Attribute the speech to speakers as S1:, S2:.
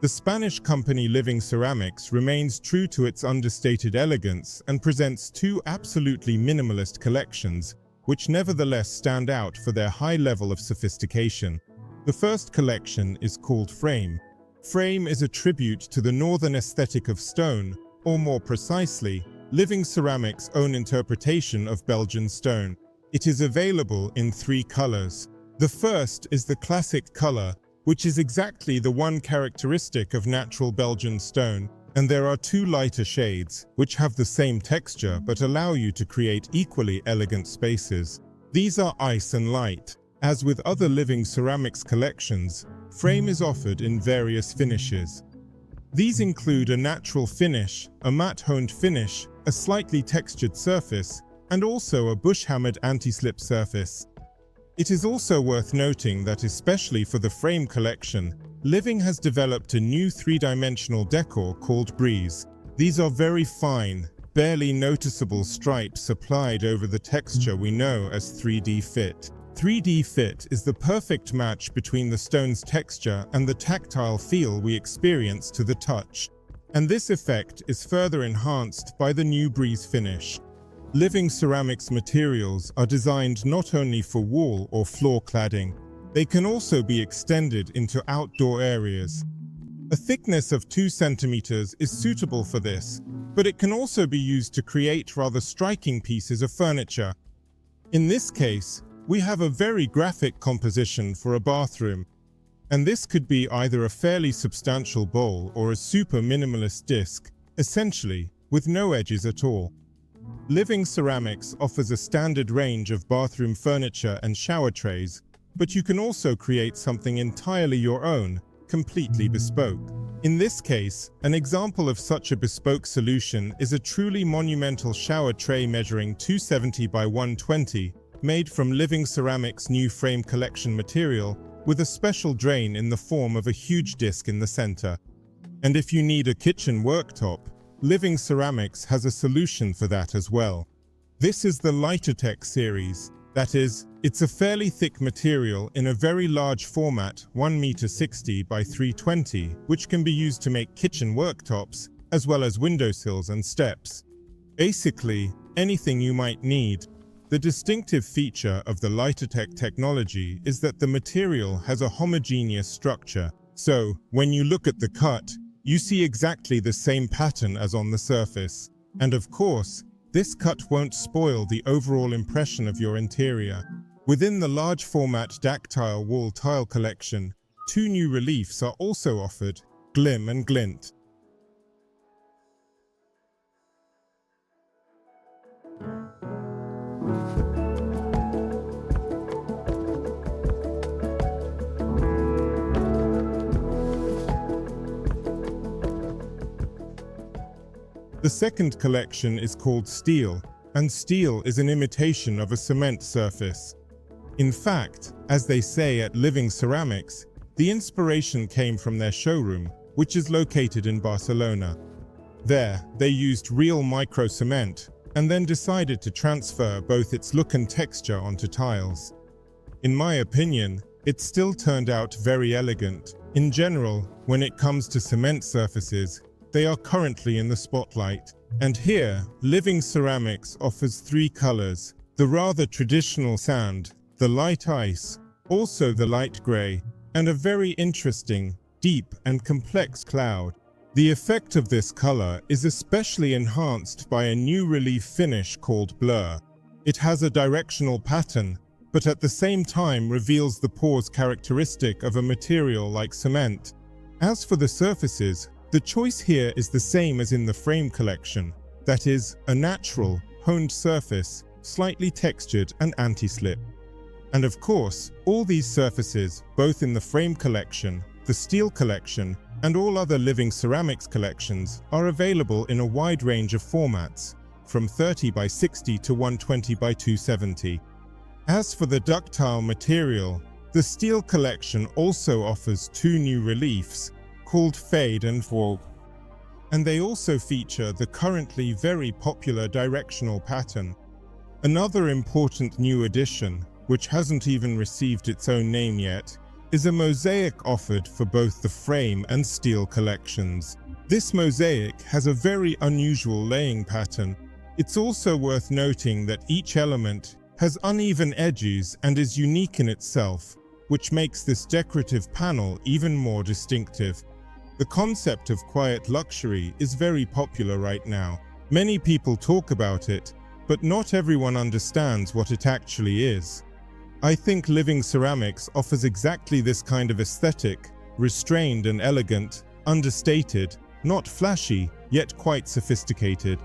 S1: The Spanish company Living Ceramics remains true to its understated elegance and presents two absolutely minimalist collections, which nevertheless stand out for their high level of sophistication. The first collection is called Frame. Frame is a tribute to the northern aesthetic of stone, or more precisely, Living Ceramics' own interpretation of Belgian stone. It is available in 3 colors. The first is the classic color, which is exactly the one characteristic of natural Belgian stone, and there are 2 lighter shades, which have the same texture but allow you to create equally elegant spaces. These are ice and light. As with other Living Ceramics collections, Frame is offered in various finishes. These include a natural finish, a matte-honed finish, a slightly textured surface, and also a bush-hammered anti-slip surface. It is also worth noting that especially for the Frame collection, Living has developed a new 3-dimensional decor called Breeze. These are very fine, barely noticeable stripes applied over the texture we know as 3D fit. 3D fit is the perfect match between the stone's texture and the tactile feel we experience to the touch. And this effect is further enhanced by the new Breeze finish. Living Ceramics materials are designed not only for wall or floor cladding, they can also be extended into outdoor areas. A thickness of 2 centimeters is suitable for this, but it can also be used to create rather striking pieces of furniture. In this case, we have a very graphic composition for a bathroom, and this could be either a fairly substantial bowl or a super minimalist disc, essentially with no edges at all. Living Ceramics offers a standard range of bathroom furniture and shower trays, but you can also create something entirely your own, completely bespoke. In this case, an example of such a bespoke solution is a truly monumental shower tray measuring 270 by 120, made from Living Ceramics' new Frame collection material, with a special drain in the form of a huge disc in the center. And if you need a kitchen worktop, Living Ceramics has a solution for that as well. This is the Lightertech series. That is, it's a fairly thick material in a very large format, 1.60 m by 320, which can be used to make kitchen worktops, as well as windowsills and steps. Basically, anything you might need. The distinctive feature of the Lightertech technology is that the material has a homogeneous structure. So, when you look at the cut, you see exactly the same pattern as on the surface. And of course, this cut won't spoil the overall impression of your interior. Within the large format Dactyle wall tile collection, 2 new reliefs are also offered, Glim and Glint. The second collection is called Steel, and steel is an imitation of a cement surface. In fact, as they say at Living Ceramics, the inspiration came from their showroom, which is located in Barcelona. There, they used real microcement, and then decided to transfer both its look and texture onto tiles. In my opinion, it still turned out very elegant. In general, when it comes to cement surfaces, they are currently in the spotlight. And here, Living Ceramics offers 3 colors: the rather traditional sand, the light ice, also the light gray, and a very interesting, deep and complex cloud. The effect of this color is especially enhanced by a new relief finish called Blur. It has a directional pattern, but at the same time reveals the pores characteristic of a material like cement. As for the surfaces, the choice here is the same as in the Frame collection, that is, a natural, honed surface, slightly textured and anti-slip. And of course, all these surfaces, both in the Frame collection, the Steel collection, and all other Living Ceramics collections, are available in a wide range of formats, from 30 by 60 to 120 by 270. As for the ductile material, the Steel collection also offers 2 new reliefs, called Fade and Vogue. And they also feature the currently very popular directional pattern. Another important new addition, which hasn't even received its own name yet, is a mosaic offered for both the frame and steel collections. This mosaic has a very unusual laying pattern. It's also worth noting that each element has uneven edges and is unique in itself, which makes this decorative panel even more distinctive. The concept of quiet luxury is very popular right now. Many people talk about it, but not everyone understands what it actually is. I think Living Ceramics offers exactly this kind of aesthetic, restrained and elegant, understated, not flashy, yet quite sophisticated.